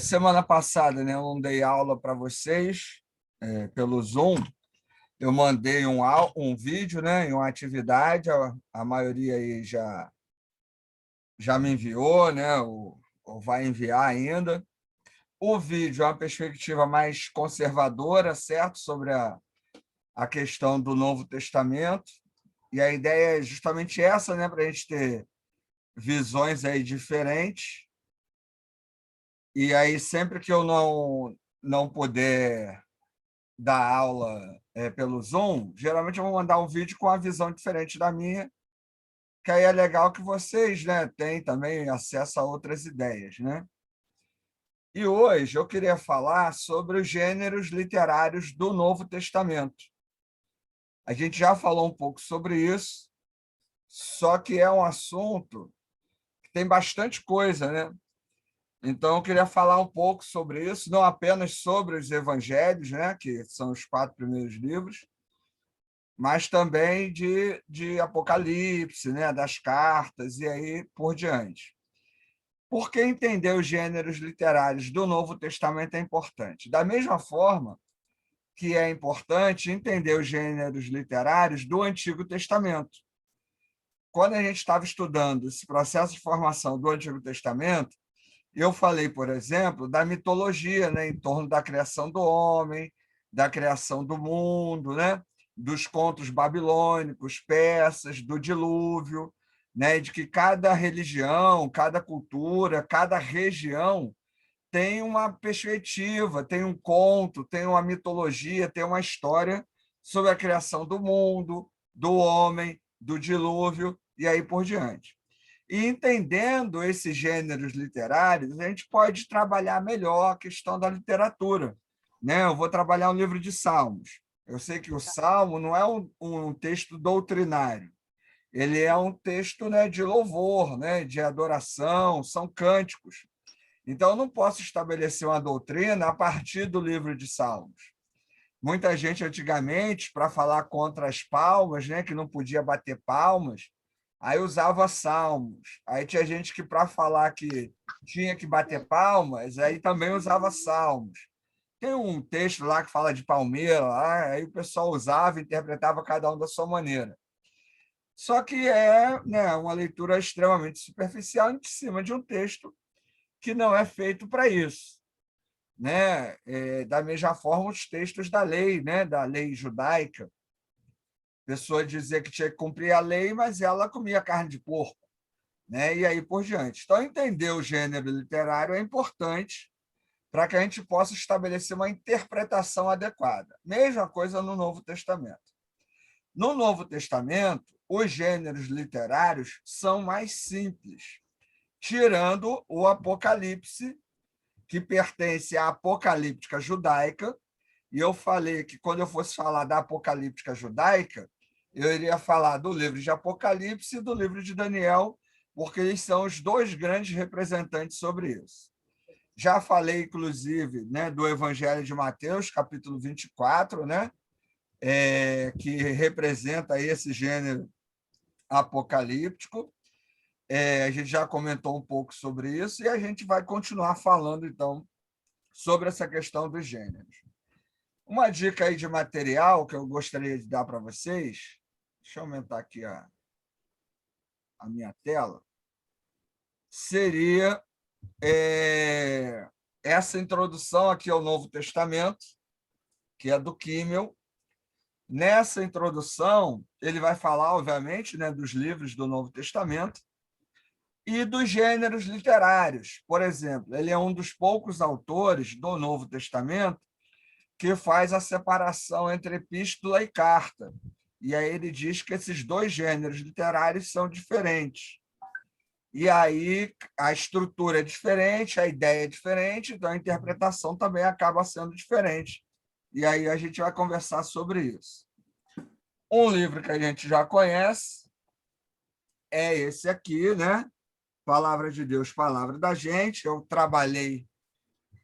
Semana passada, né, eu não dei aula para vocês pelo Zoom. Eu mandei um vídeo, né, em uma atividade, a maioria aí já me enviou, né, ou vai enviar ainda. O vídeo é uma perspectiva mais conservadora, certo, sobre a questão do Novo Testamento. E a ideia é justamente essa, né, para a gente ter visões aí diferentes. E aí, sempre que eu não puder dar aula pelo Zoom, geralmente eu vou mandar um vídeo com uma visão diferente da minha, que aí é legal que vocês, né, têm também acesso a outras ideias, né? E hoje eu queria falar sobre os gêneros literários do Novo Testamento. A gente já falou um pouco sobre isso, só que é um assunto que tem bastante coisa, né? Então, eu queria falar um pouco sobre isso, não apenas sobre os evangelhos, né, que são os 4 primeiros livros, mas também de Apocalipse, né, das cartas e aí por diante. Por que entender os gêneros literários do Novo Testamento é importante? Da mesma forma que é importante entender os gêneros literários do Antigo Testamento. Quando a gente estava estudando esse processo de formação do Antigo Testamento, eu falei, por exemplo, da mitologia, né, em torno da criação do homem, da criação do mundo, né, dos contos babilônicos, persas, do dilúvio, né, de que cada religião, cada cultura, cada região tem uma perspectiva, tem um conto, tem uma mitologia, tem uma história sobre a criação do mundo, do homem, do dilúvio e aí por diante. E entendendo esses gêneros literários, a gente pode trabalhar melhor a questão da literatura, né? Eu vou trabalhar um livro de Salmos. Eu sei que o Salmo não é um texto doutrinário, ele é um texto, né, de louvor, né, de adoração, são cânticos. Então, eu não posso estabelecer uma doutrina a partir do livro de Salmos. Muita gente, antigamente, para falar contra as palmas, né, que não podia bater palmas, aí usava salmos. Aí tinha gente que, para falar que tinha que bater palmas, aí também usava salmos. Tem um texto lá que fala de palmeira, lá, aí o pessoal usava e interpretava cada um da sua maneira. Só que é, né, uma leitura extremamente superficial em cima de um texto que não é feito para isso, né? Da mesma forma, os textos da lei, né, da lei judaica, a pessoa dizia que tinha que cumprir a lei, mas ela comia carne de porco, né? E aí por diante. Então, entender o gênero literário é importante para que a gente possa estabelecer uma interpretação adequada. Mesma coisa no Novo Testamento. No Novo Testamento, os gêneros literários são mais simples, tirando o Apocalipse, que pertence à apocalíptica judaica, e eu falei que quando eu fosse falar da apocalíptica judaica, eu iria falar do livro de Apocalipse e do livro de Daniel, porque eles são os dois grandes representantes sobre isso. Já falei, inclusive, né, do Evangelho de Mateus, capítulo 24, né, que representa esse gênero apocalíptico. A gente já comentou um pouco sobre isso e a gente vai continuar falando, então, sobre essa questão dos gêneros. Uma dica aí de material que eu gostaria de dar para vocês, deixa eu aumentar aqui a minha tela, seria essa introdução aqui ao Novo Testamento, que é do Kimmel. Nessa introdução, ele vai falar, obviamente, né, dos livros do Novo Testamento e dos gêneros literários. Por exemplo, ele é um dos poucos autores do Novo Testamento que faz a separação entre epístola e carta. E aí ele diz que esses dois gêneros literários são diferentes. E aí a estrutura é diferente, a ideia é diferente, então a interpretação também acaba sendo diferente. E aí a gente vai conversar sobre isso. Um livro que a gente já conhece é esse aqui, né? Palavra de Deus, Palavra da Gente. Eu trabalhei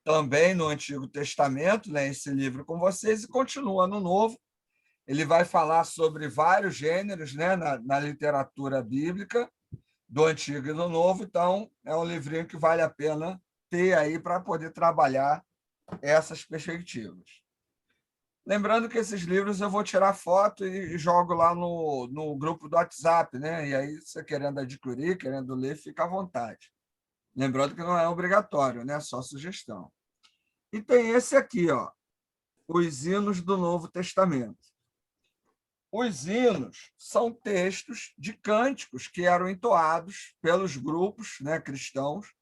também no Antigo Testamento, né, esse livro com vocês, e continua no Novo. Ele vai falar sobre vários gêneros, né, na literatura bíblica, do Antigo e do Novo, então é um livrinho que vale a pena ter aí para poder trabalhar essas perspectivas. Lembrando que esses livros eu vou tirar foto e jogo lá no grupo do WhatsApp, né? E aí, você querendo adquirir, querendo ler, fica à vontade. Lembrando que não é obrigatório, né? Só sugestão. E tem esse aqui, ó, os hinos do Novo Testamento. Os hinos são textos de cânticos que eram entoados pelos grupos, né, cristãos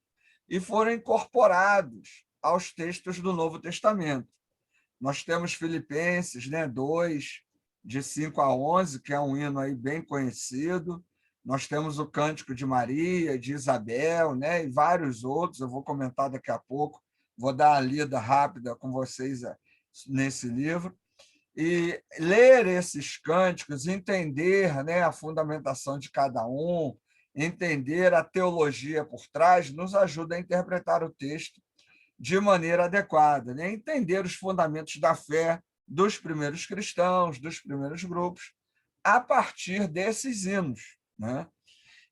e foram incorporados aos textos do Novo Testamento. Nós temos Filipenses, né, 2, de 5 a 11, que é um hino aí bem conhecido. Nós temos o Cântico de Maria, de Isabel, né, e vários outros, eu vou comentar daqui a pouco, vou dar uma lida rápida com vocês nesse livro. E ler esses cânticos, entender, né, a fundamentação de cada um, entender a teologia por trás, nos ajuda a interpretar o texto de maneira adequada, né? Entender os fundamentos da fé dos primeiros cristãos, dos primeiros grupos, a partir desses hinos, né?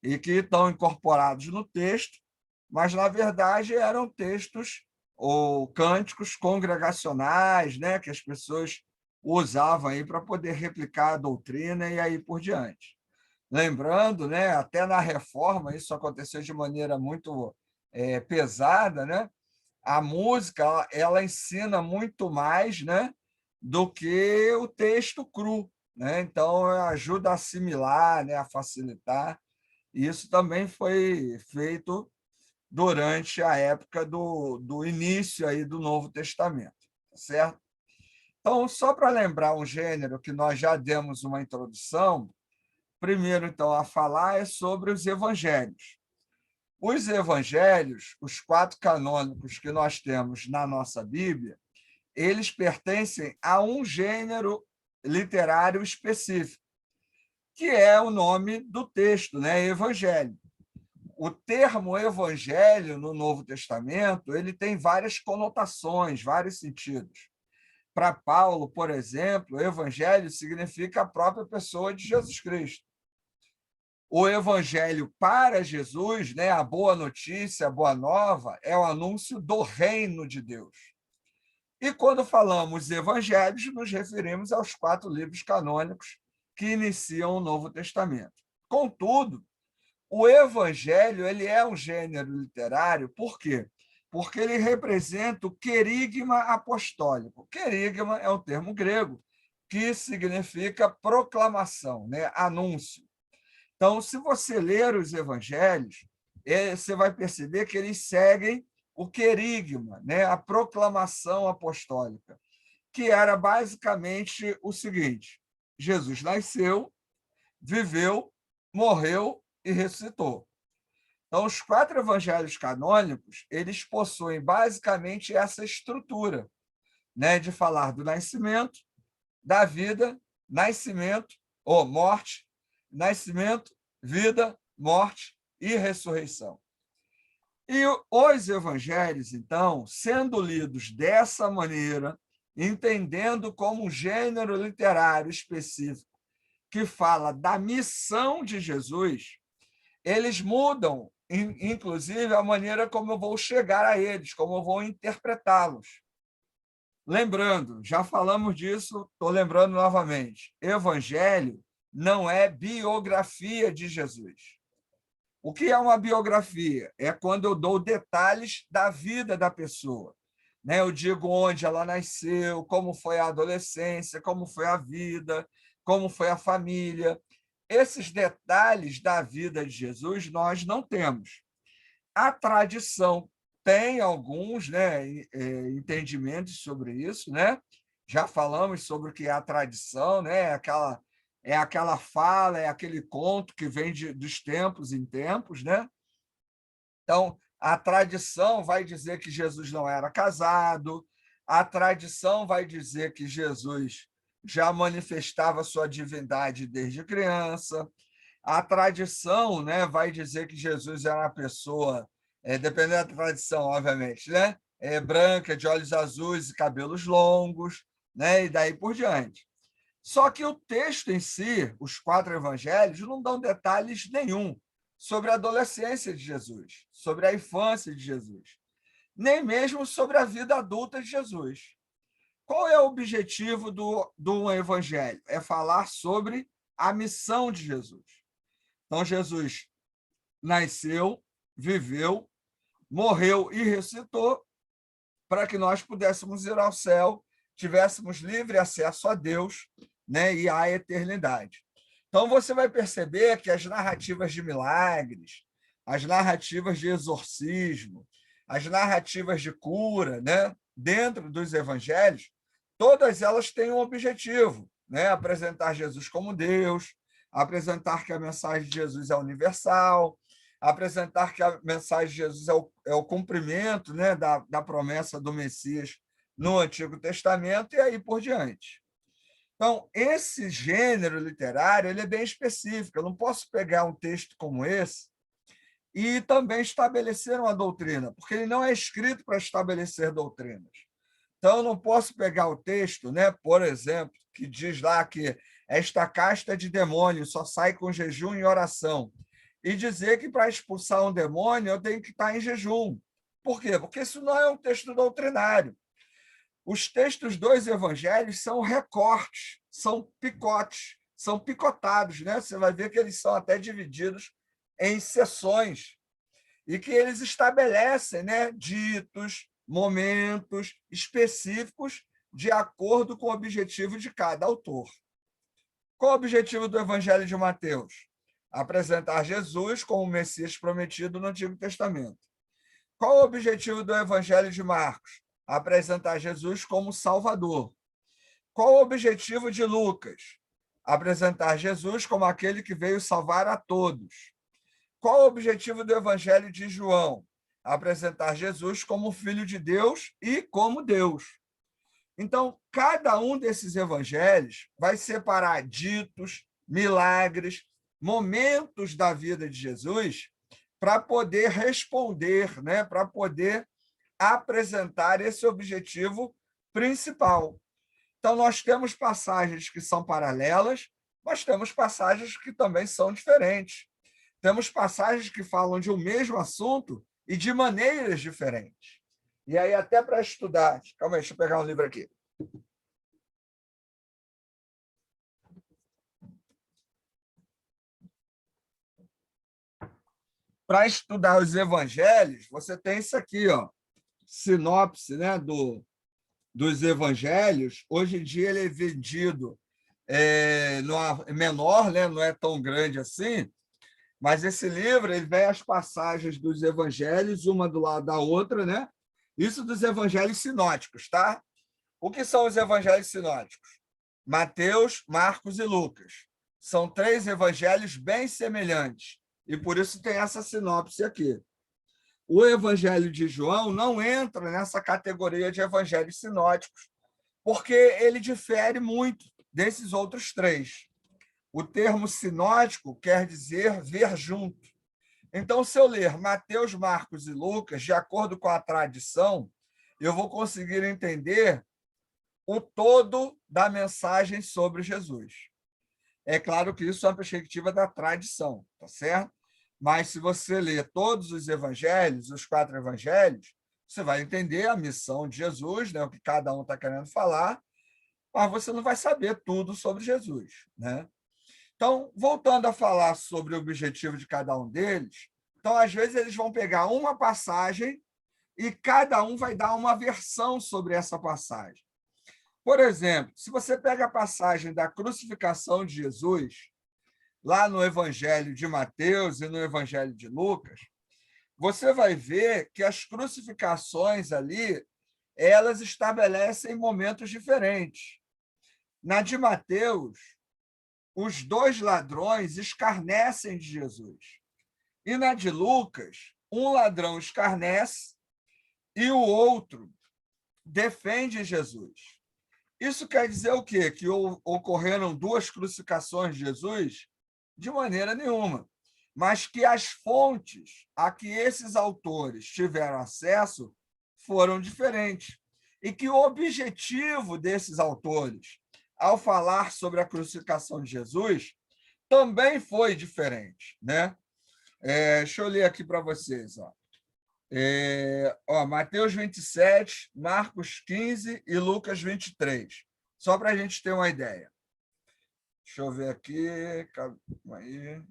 E que estão incorporados no texto, mas, na verdade, eram textos ou cânticos congregacionais, né? Que as pessoas usavam aí para poder replicar a doutrina e aí por diante. Lembrando, né, até na Reforma, isso aconteceu de maneira muito pesada, né? A música ela ensina muito mais, né, do que o texto cru, né? Então ajuda a assimilar, né, a facilitar. E isso também foi feito durante a época do início aí do Novo Testamento, certo? Então, só para lembrar um gênero que nós já demos uma introdução, primeiro então a falar é sobre os evangelhos. Os evangelhos, os 4 canônicos que nós temos na nossa Bíblia, eles pertencem a um gênero literário específico, que é o nome do texto, né? Evangelho. O termo evangelho no Novo Testamento, ele tem várias conotações, vários sentidos. Para Paulo, por exemplo, evangelho significa a própria pessoa de Jesus Cristo. O evangelho para Jesus, né, a boa notícia, a boa nova, é o anúncio do reino de Deus. E quando falamos evangelhos, nos referimos aos 4 livros canônicos que iniciam o Novo Testamento. Contudo, o evangelho ele é um gênero literário, por quê? Porque ele representa o querigma apostólico. Querigma é um termo grego que significa proclamação, né, anúncio. Então, se você ler os evangelhos, você vai perceber que eles seguem o querigma, né? A proclamação apostólica, que era basicamente o seguinte: Jesus nasceu, viveu, morreu e ressuscitou. Então, os 4 evangelhos canônicos, eles possuem basicamente essa estrutura, né? De falar do nascimento, da vida, nascimento ou morte, nascimento, vida, morte e ressurreição. E os evangelhos, então, sendo lidos dessa maneira, entendendo como um gênero literário específico que fala da missão de Jesus, eles mudam, inclusive, a maneira como eu vou chegar a eles, como eu vou interpretá-los. Lembrando, já falamos disso, estou lembrando novamente, evangelho não é biografia de Jesus. O que é uma biografia? É quando eu dou detalhes da vida da pessoa. Né? Eu digo onde ela nasceu, como foi a adolescência, como foi a vida, como foi a família. Esses detalhes da vida de Jesus nós não temos. A tradição tem alguns, né, entendimentos sobre isso, né? Já falamos sobre o que é a tradição, né? É aquela fala, é aquele conto que vem dos tempos em tempos, né? Então, a tradição vai dizer que Jesus não era casado, a tradição vai dizer que Jesus já manifestava sua divindade desde criança, a tradição, né, vai dizer que Jesus era uma pessoa, dependendo da tradição, obviamente, né, branca, de olhos azuis e cabelos longos, né, e daí por diante. Só que o texto em si, os 4 evangelhos, não dão detalhes nenhum sobre a adolescência de Jesus, sobre a infância de Jesus. nem mesmo sobre a vida adulta de Jesus. Qual é o objetivo do evangelho? É falar sobre a missão de Jesus. Então, Jesus nasceu, viveu, morreu e ressuscitou para que nós pudéssemos ir ao céu, tivéssemos livre acesso a Deus, né, e à eternidade. Então, você vai perceber que as narrativas de milagres, as narrativas de exorcismo, as narrativas de cura, né, dentro dos evangelhos, todas elas têm um objetivo, né, apresentar Jesus como Deus, apresentar que a mensagem de Jesus é universal, apresentar que a mensagem de Jesus é o cumprimento, né, da promessa do Messias no Antigo Testamento e aí por diante. Então, esse gênero literário ele é bem específico. Eu não posso pegar um texto como esse e também estabelecer uma doutrina, porque ele não é escrito para estabelecer doutrinas. Então, eu não posso pegar o texto, né, por exemplo, que diz lá que esta casta de demônios só sai com jejum e oração, e dizer que para expulsar um demônio eu tenho que estar em jejum. Por quê? Porque isso não é um texto doutrinário. Os textos dos evangelhos são recortes, são picotes, são picotados, né? Você vai ver que eles são até divididos em seções e que eles estabelecem, né, ditos, momentos específicos de acordo com o objetivo de cada autor. Qual o objetivo do Evangelho de Mateus? Apresentar Jesus como o Messias prometido no Antigo Testamento. Qual o objetivo do Evangelho de Marcos? Apresentar Jesus como Salvador. Qual o objetivo de Lucas? Apresentar Jesus como aquele que veio salvar a todos. Qual o objetivo do Evangelho de João? Apresentar Jesus como Filho de Deus e como Deus. Então, cada um desses evangelhos vai separar ditos, milagres, momentos da vida de Jesus para poder responder, né? Para poder apresentar esse objetivo principal. Então, nós temos passagens que são paralelas, mas temos passagens que também são diferentes. Temos passagens que falam de um mesmo assunto e de maneiras diferentes. E aí, até para estudar... Calma aí, deixa eu pegar um livro aqui. Para estudar os evangelhos, você tem isso aqui, ó, sinopse, né, dos evangelhos. Hoje em dia ele é vendido menor, né, não é tão grande assim, mas esse livro ele vem as passagens dos evangelhos, uma do lado da outra, né? Isso dos evangelhos sinóticos, tá? O que são os evangelhos sinóticos? Mateus, Marcos e Lucas. São 3 evangelhos bem semelhantes, e por isso tem essa sinopse aqui. O evangelho de João não entra nessa categoria de evangelhos sinóticos, porque ele difere muito desses outros 3. O termo sinótico quer dizer ver junto. Então, se eu ler Mateus, Marcos e Lucas, de acordo com a tradição, eu vou conseguir entender o todo da mensagem sobre Jesus. É claro que isso é uma perspectiva da tradição, tá certo? Mas se você ler todos os evangelhos, os 4 evangelhos, você vai entender a missão de Jesus, né? O que cada um está querendo falar, mas você não vai saber tudo sobre Jesus, né? Então, voltando a falar sobre o objetivo de cada um deles, então, às vezes, eles vão pegar uma passagem e cada um vai dar uma versão sobre essa passagem. Por exemplo, se você pega a passagem da crucificação de Jesus, lá no Evangelho de Mateus e no Evangelho de Lucas, você vai ver que as crucificações ali, elas estabelecem momentos diferentes. Na de Mateus, os 2 ladrões escarnecem de Jesus. E na de Lucas, um ladrão escarnece e o outro defende Jesus. Isso quer dizer o quê? Que ocorreram 2 crucificações de Jesus? De maneira nenhuma. Mas que as fontes a que esses autores tiveram acesso foram diferentes. E que o objetivo desses autores, ao falar sobre a crucificação de Jesus, também foi diferente, né? Deixa eu ler aqui para vocês. Ó. Mateus 27, Marcos 15 e Lucas 23. Só para a gente ter uma ideia. Deixa eu ver aqui. Calma aí.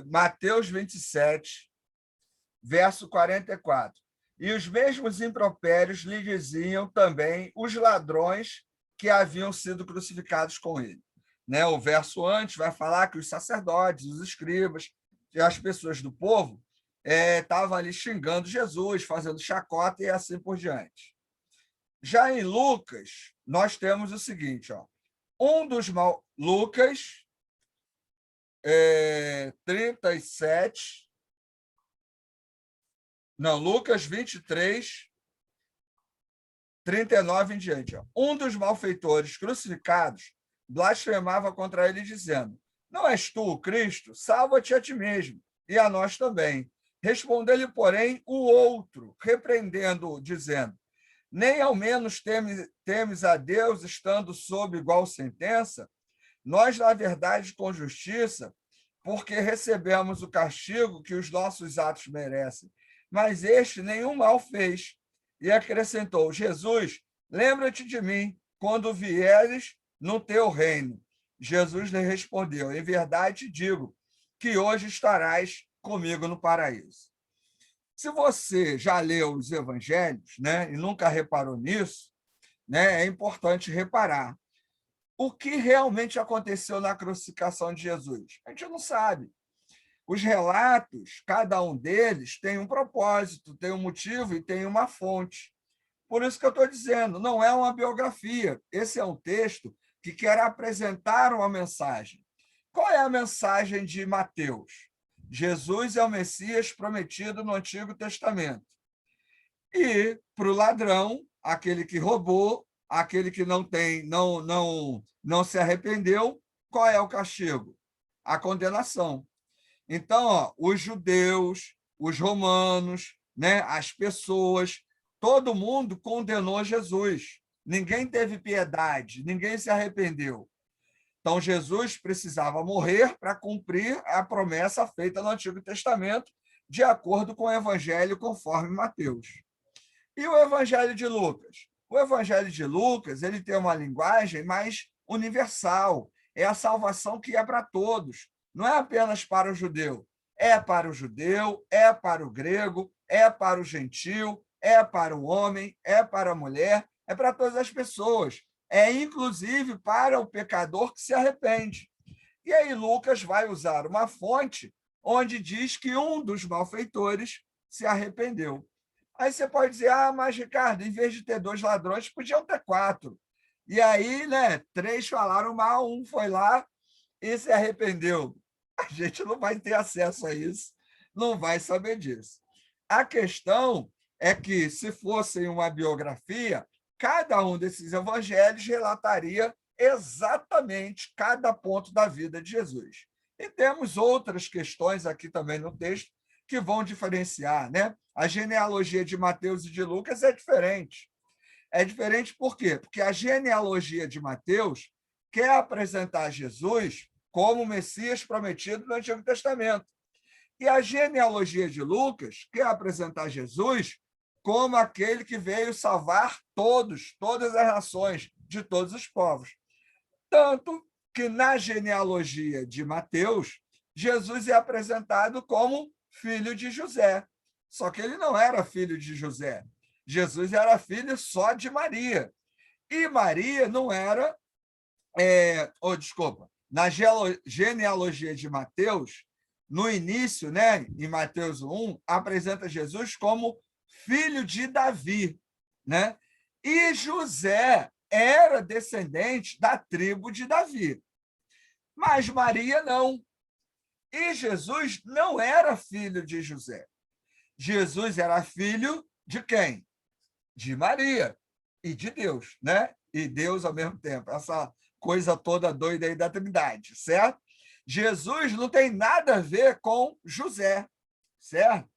Mateus 27, verso 44. E os mesmos impropérios lhe diziam também os ladrões que haviam sido crucificados com ele. Né? O verso antes vai falar que os sacerdotes, os escribas e as pessoas do povo estavam ali xingando Jesus, fazendo chacota e assim por diante. Já em Lucas, nós temos o seguinte, Lucas 37, não, Lucas 23, 39 em diante. Um dos malfeitores crucificados blasfemava contra ele, dizendo: Não és tu o Cristo? Salva-te a ti mesmo, e a nós também. Respondeu-lhe, porém, o outro, repreendendo-o, dizendo: Nem ao menos temes a Deus, estando sob igual sentença? Nós, na verdade, com justiça, porque recebemos o castigo que os nossos atos merecem. Mas este nenhum mal fez. E acrescentou: Jesus, lembra-te de mim quando vieres no teu reino. Jesus lhe respondeu: Em verdade te digo que hoje estarás comigo no paraíso. Se você já leu os evangelhos, né, e nunca reparou nisso, né, é importante reparar. O que realmente aconteceu na crucificação de Jesus? A gente não sabe. Os relatos, cada um deles tem um propósito, tem um motivo e tem uma fonte. Por isso que eu estou dizendo, não é uma biografia. Esse é um texto que quer apresentar uma mensagem. Qual é a mensagem de Mateus? Jesus é o Messias prometido no Antigo Testamento. E para o ladrão, aquele que roubou, aquele que não se arrependeu, qual é o castigo? A condenação. Então, os judeus, os romanos, né, as pessoas, todo mundo condenou Jesus. Ninguém teve piedade, ninguém se arrependeu. Então, Jesus precisava morrer para cumprir a promessa feita no Antigo Testamento, de acordo com o Evangelho conforme Mateus. E o Evangelho de Lucas? O Evangelho de Lucas ele tem uma linguagem mais universal. É a salvação que é para todos. Não é apenas para o judeu. É para o judeu, é para o grego, é para o gentil, é para o homem, é para a mulher, é para todas as pessoas. É inclusive para o pecador que se arrepende. E aí Lucas vai usar uma fonte onde diz que um dos malfeitores se arrependeu. Aí você pode dizer, mas Ricardo, em vez de ter 2 ladrões, podiam ter 4. E aí, né, 3 falaram mal, um foi lá e se arrependeu. A gente não vai ter acesso a isso, não vai saber disso. A questão é que, se fosse uma biografia, cada um desses evangelhos relataria exatamente cada ponto da vida de Jesus. E temos outras questões aqui também no texto que vão diferenciar, né? A genealogia de Mateus e de Lucas é diferente. É diferente por quê? Porque a genealogia de Mateus quer apresentar Jesus como o Messias prometido no Antigo Testamento. E a genealogia de Lucas quer apresentar Jesus como aquele que veio salvar todas as nações, de todos os povos. Tanto que na genealogia de Mateus, Jesus é apresentado como filho de José. Só que ele não era filho de José. Jesus era filho só de Maria. E Maria não era... desculpa. Na genealogia de Mateus, no início, né, em Mateus 1, apresenta Jesus como filho de Davi. Né? E José era descendente da tribo de Davi. Mas Maria não. E Jesus não era filho de José. Jesus era filho de quem? De Maria e de Deus, né? E Deus ao mesmo tempo. Essa coisa toda doida aí da Trindade, certo? Jesus não tem nada a ver com José. certo?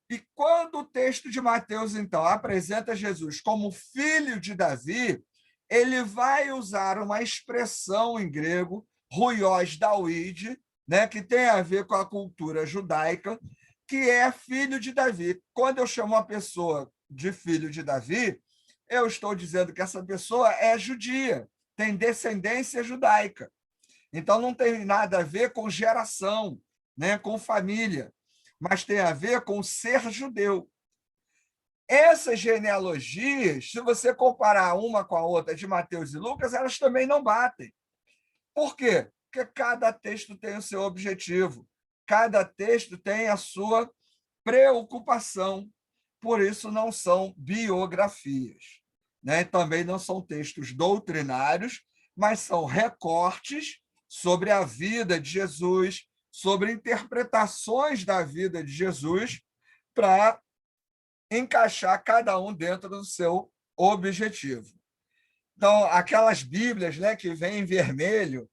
E quando o texto de Mateus, então, apresenta Jesus como filho de Davi, ele vai usar uma expressão em grego, huios David, né, que tem a ver com a cultura judaica, que é filho de Davi. Quando eu chamo uma pessoa de filho de Davi, eu estou dizendo que essa pessoa é judia, tem descendência judaica. Então, não tem nada a ver com geração, né, com família, mas tem a ver com ser judeu. Essas genealogias, se você comparar uma com a outra de Mateus e Lucas, elas também não batem. Por quê? Porque cada texto tem o seu objetivo, cada texto tem a sua preocupação, por isso não são biografias, né? Também não são textos doutrinários, mas são recortes sobre a vida de Jesus, sobre interpretações da vida de Jesus, para encaixar cada um dentro do seu objetivo. Então, aquelas Bíblias, né, que vêm em vermelho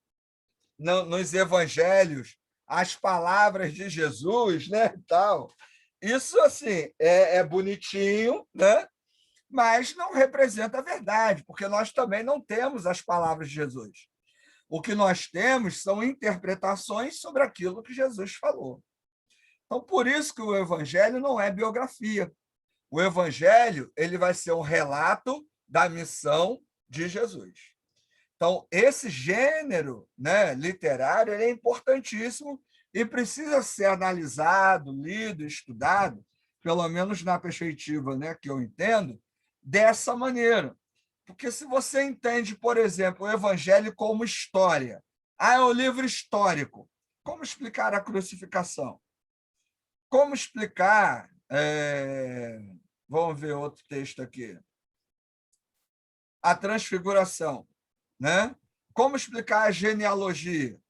nos evangelhos, as palavras de Jesus, né, tal. Isso assim é bonitinho, né? Mas não representa a verdade, porque nós também não temos as palavras de Jesus. O que nós temos são interpretações sobre aquilo que Jesus falou. Então, por isso que o evangelho não é biografia. O evangelho ele vai ser um relato da missão de Jesus. Então, esse gênero, né, literário ele é importantíssimo e precisa ser analisado, lido, estudado, pelo menos na perspectiva, né, que eu entendo, dessa maneira. Porque se você entende, por exemplo, o Evangelho como história, é um livro histórico, como explicar a crucificação? Como explicar... Vamos ver outro texto aqui. A transfiguração, né? Como explicar a genealogia?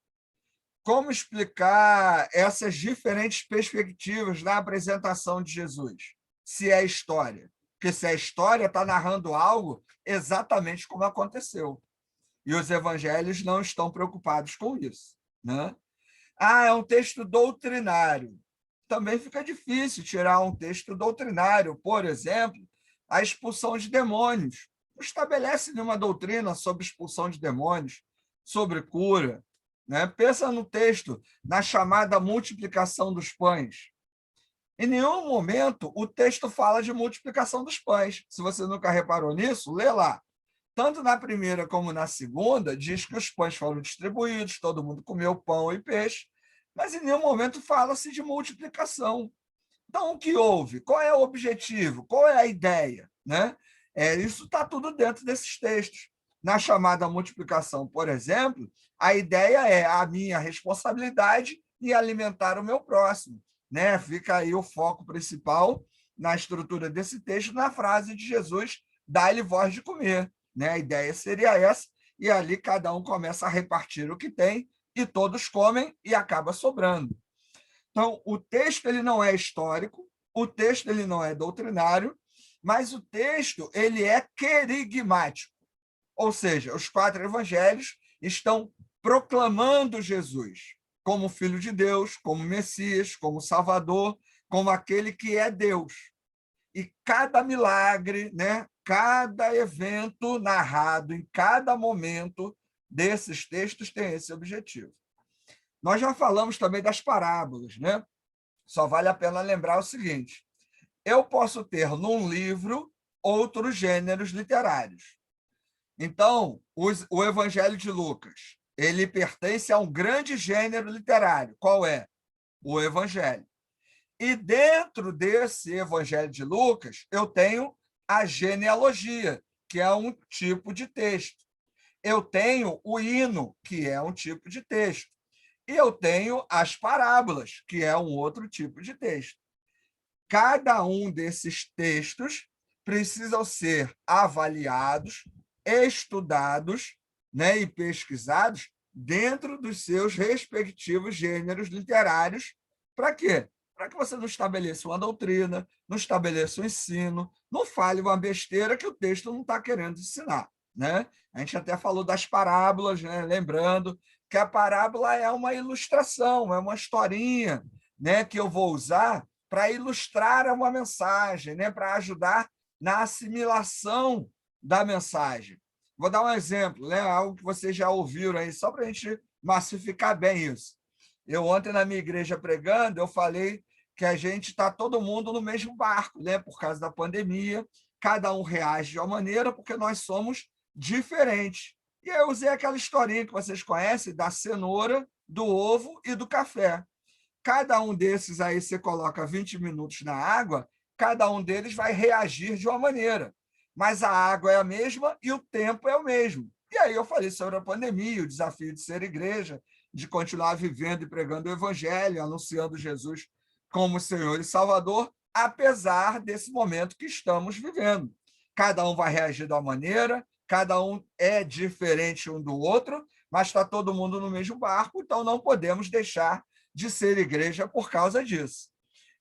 Como explicar essas diferentes perspectivas na apresentação de Jesus? Se é história. Porque se é história, está narrando algo exatamente como aconteceu. E os evangelhos não estão preocupados com isso, né? É um texto doutrinário. Também fica difícil tirar um texto doutrinário, por exemplo, a expulsão de demônios. Não estabelece nenhuma doutrina sobre expulsão de demônios, sobre cura, né? Pensa no texto, na chamada multiplicação dos pães. Em nenhum momento o texto fala de multiplicação dos pães. Se você nunca reparou nisso, lê lá. Tanto na primeira como na segunda, diz que os pães foram distribuídos, todo mundo comeu pão e peixe, mas em nenhum momento fala-se de multiplicação. Então, o que houve? Qual é o objetivo? Qual é a ideia? Né? Isso está tudo dentro desses textos. Na chamada multiplicação, por exemplo, a ideia é a minha responsabilidade em alimentar o meu próximo. Né? Fica aí o foco principal na estrutura desse texto, na frase de Jesus, dá-lhe voz de comer. Né? A ideia seria essa, e ali cada um começa a repartir o que tem, e todos comem e acaba sobrando. Então, o texto ele não é histórico, o texto ele não é doutrinário, mas o texto ele é querigmático. Ou seja, os 4 evangelhos estão proclamando Jesus como Filho de Deus, como Messias, como Salvador, como aquele que é Deus. E cada milagre, né, cada evento narrado em cada momento desses textos tem esse objetivo. Nós já falamos também das parábolas, né? Só vale a pena lembrar o seguinte: eu posso ter num livro outros gêneros literários. Então, o Evangelho de Lucas, ele pertence a um grande gênero literário. Qual é? O Evangelho. E dentro desse Evangelho de Lucas, eu tenho a genealogia, que é um tipo de texto. Eu tenho o hino, que é um tipo de texto. E eu tenho as parábolas, que é um outro tipo de texto. Cada um desses textos precisam ser avaliados, estudados, né, e pesquisados dentro dos seus respectivos gêneros literários. Para quê? Para que você não estabeleça uma doutrina, não estabeleça um ensino, não fale uma besteira que o texto não está querendo ensinar. Né? A gente até falou das parábolas, né? Lembrando que a parábola é uma ilustração, é uma historinha, né, que eu vou usar para ilustrar uma mensagem, né, para ajudar na assimilação da mensagem. Vou dar um exemplo, né, algo que vocês já ouviram aí, só para a gente massificar bem isso. Eu ontem, na minha igreja pregando, eu falei que a gente está todo mundo no mesmo barco, né, por causa da pandemia, cada um reage de uma maneira, porque nós somos diferentes. E eu usei aquela historinha que vocês conhecem da cenoura, do ovo e do café. Cada um desses aí você coloca 20 minutos na água, cada um deles vai reagir de uma maneira. Mas a água é a mesma e o tempo é o mesmo. E aí eu falei sobre a pandemia, o desafio de ser igreja, de continuar vivendo e pregando o evangelho, anunciando Jesus como Senhor e Salvador, apesar desse momento que estamos vivendo. Cada um vai reagir de uma maneira, cada um é diferente um do outro, mas está todo mundo no mesmo barco, então não podemos deixar de ser igreja por causa disso.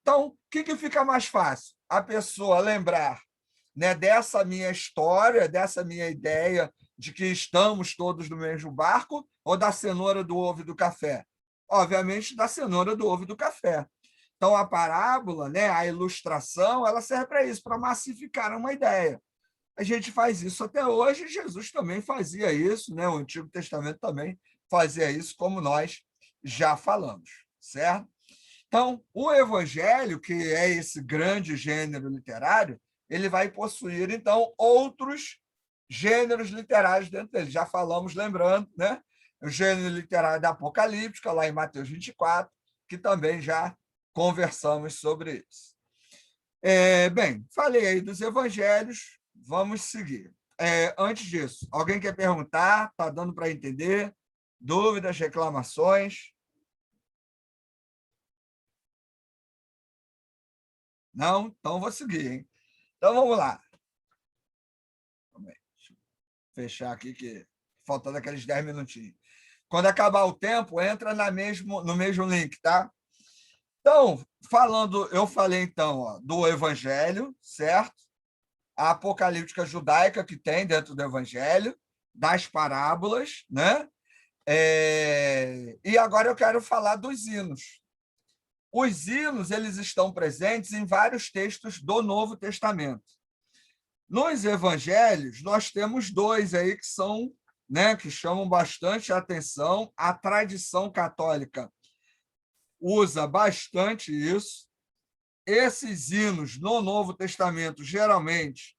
Então, o que fica mais fácil? A pessoa lembrar, né, dessa minha história, dessa minha ideia de que estamos todos no mesmo barco, ou da cenoura, do ovo e do café? Obviamente, da cenoura, do ovo e do café. Então, a parábola, né, a ilustração, ela serve para isso, para massificar uma ideia. A gente faz isso até hoje, Jesus também fazia isso, né? O Antigo Testamento também fazia isso, como nós já falamos, certo? Então, o Evangelho, que é esse grande gênero literário, ele vai possuir, então, outros gêneros literários dentro dele. Já falamos, lembrando, né? O gênero literário da Apocalíptica, lá em Mateus 24, que também já conversamos sobre isso. Bem, falei aí dos evangelhos, vamos seguir. Antes disso, alguém quer perguntar? Está dando para entender? Dúvidas, reclamações? Não? Então vou seguir, hein? Então vamos lá. Deixa eu fechar aqui, que faltando aqueles 10 minutinhos. Quando acabar o tempo, entra no mesmo link, tá? Então, eu falei então, ó, do evangelho, certo? A apocalíptica judaica que tem dentro do evangelho, das parábolas, né? E agora eu quero falar dos hinos. Os hinos, eles estão presentes em vários textos do Novo Testamento. Nos evangelhos, nós temos dois aí que são, né, que chamam bastante a atenção. A tradição católica usa bastante isso. Esses hinos no Novo Testamento, geralmente,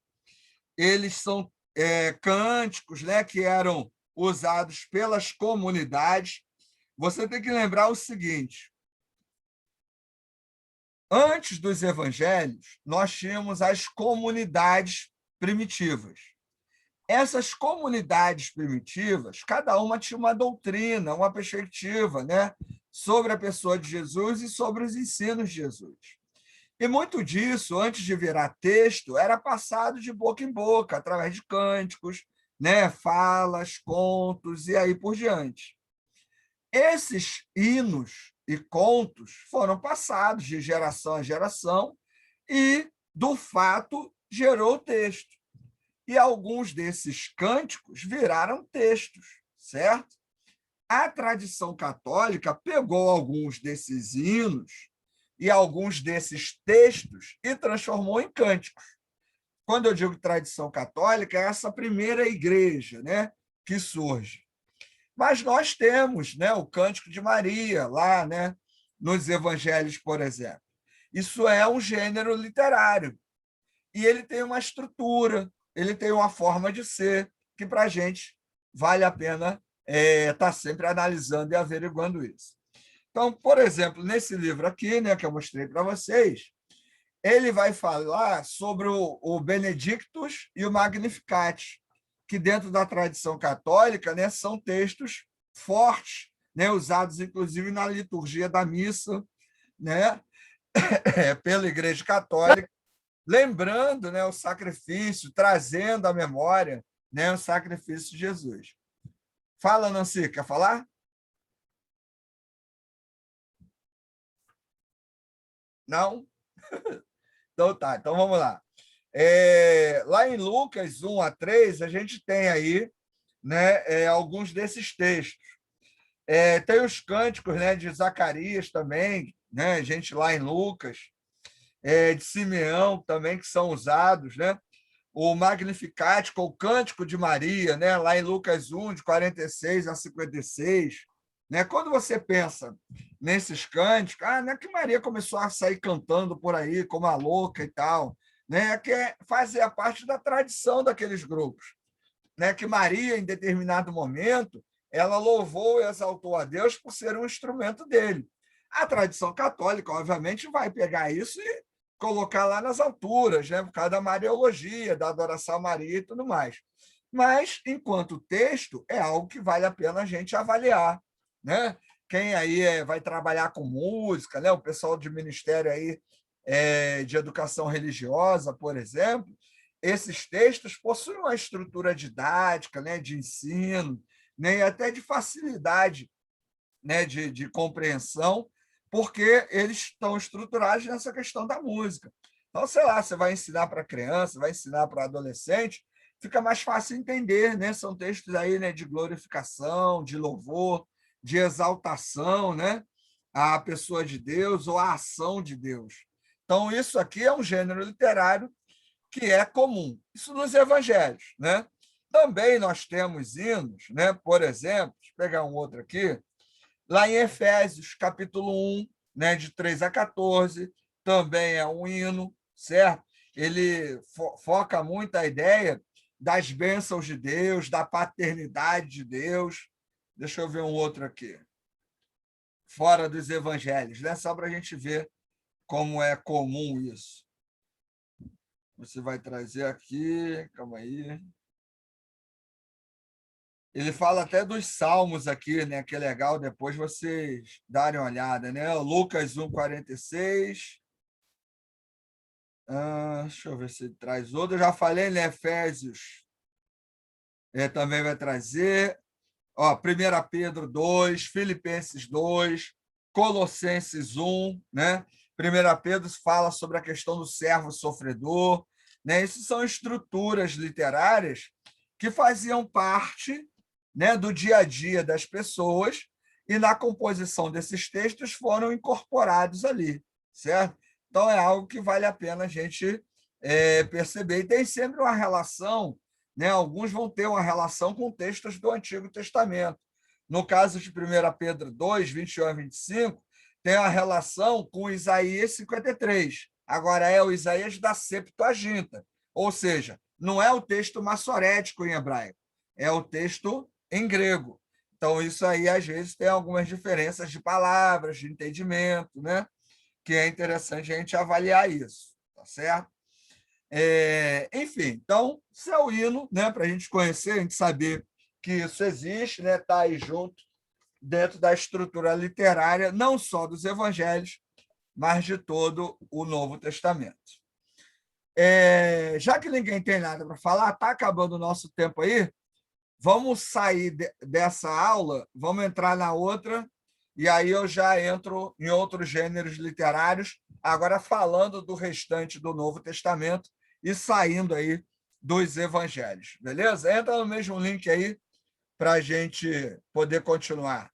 eles são cânticos, né, que eram usados pelas comunidades. Você tem que lembrar o seguinte: antes dos evangelhos, nós tínhamos as comunidades primitivas. Essas comunidades primitivas, cada uma tinha uma doutrina, uma perspectiva, né, sobre a pessoa de Jesus e sobre os ensinos de Jesus. E muito disso, antes de virar texto, era passado de boca em boca, através de cânticos, né, falas, contos e aí por diante. Esses hinos e contos foram passados de geração a geração e, do fato, gerou o texto. E alguns desses cânticos viraram textos, certo? A tradição católica pegou alguns desses hinos e alguns desses textos e transformou em cânticos. Quando eu digo tradição católica, é essa primeira igreja, né, que surge. Mas nós temos, né, o Cântico de Maria, lá, né, nos evangelhos, por exemplo. Isso é um gênero literário. E ele tem uma estrutura, ele tem uma forma de ser, que para a gente vale a pena estar sempre analisando e averiguando isso. Então, por exemplo, nesse livro aqui, né, que eu mostrei para vocês, ele vai falar sobre o Benedictus e o Magnificat, que dentro da tradição católica, né, são textos fortes, né, usados inclusive na liturgia da missa, né, pela Igreja Católica, lembrando, né, o sacrifício, trazendo à memória, né, o sacrifício de Jesus. Fala, Nancy, quer falar? Não? Então tá, então vamos lá. Lá em Lucas 1 a 3, a gente tem aí, né, alguns desses textos. Tem os cânticos, né, de Zacarias também, né? A gente lá em Lucas, de Simeão também, que são usados, né? O Magnificat, com o Cântico de Maria, né? Lá em Lucas 1, de 46 a 56. Né? Quando você pensa nesses cânticos, não é que Maria começou a sair cantando por aí como a louca e tal, né? Que fazia parte da tradição daqueles grupos, né? Que Maria, em determinado momento, ela louvou e exaltou a Deus por ser um instrumento dele. A tradição católica, obviamente, vai pegar isso e colocar lá nas alturas, né? Por causa da Mariologia, da adoração a Maria e tudo mais. Mas, enquanto texto, é algo que vale a pena a gente avaliar, né? Quem aí vai trabalhar com música, né? O pessoal de ministério aí de educação religiosa, por exemplo, esses textos possuem uma estrutura didática, né? De ensino, né? E até de facilidade, né? De compreensão, porque eles estão estruturados nessa questão da música. Então, sei lá, você vai ensinar para criança, vai ensinar para adolescente, fica mais fácil entender, né? São textos aí, né, de glorificação, de louvor, de exaltação, né, à pessoa de Deus ou à ação de Deus. Então, isso aqui é um gênero literário que é comum. Isso nos evangelhos, né? Também nós temos hinos, né? Por exemplo, deixa eu pegar um outro aqui, lá em Efésios, capítulo 1, né, de 3 a 14, também é um hino, certo? Ele foca muito a ideia das bênçãos de Deus, da paternidade de Deus. Deixa eu ver um outro aqui, fora dos evangelhos, né? Só para a gente ver como é comum isso. Você vai trazer aqui, calma aí. Ele fala até dos salmos aqui, né? Que é legal depois vocês darem uma olhada, né? O Lucas 1,46. Deixa eu ver se ele traz outro. Eu já falei, né? Efésios também vai trazer. 1 Pedro 2, Filipenses 2, Colossenses 1, né? 1 Pedro fala sobre a questão do servo sofredor, né? Essas são estruturas literárias que faziam parte, né, do dia a dia das pessoas e na composição desses textos foram incorporados ali, certo? Então é algo que vale a pena a gente perceber. E tem sempre uma relação, né? Alguns vão ter uma relação com textos do Antigo Testamento. No caso de 1 Pedro 2, 21 a 25, tem a relação com Isaías 53. Agora, é o Isaías da Septuaginta, ou seja, não é o texto massorético em hebraico, é o texto em grego. Então, isso aí, às vezes, tem algumas diferenças de palavras, de entendimento, né? Que é interessante a gente avaliar isso, tá certo? Enfim, então, isso é o hino, né, para a gente conhecer, a gente saber que isso existe, né, está aí junto, dentro da estrutura literária, não só dos evangelhos, mas de todo o Novo Testamento. Já que ninguém tem nada para falar, está acabando o nosso tempo aí, vamos sair dessa aula, vamos entrar na outra, e aí eu já entro em outros gêneros literários, agora falando do restante do Novo Testamento e saindo aí dos evangelhos, beleza? Entra no mesmo link aí para a gente poder continuar.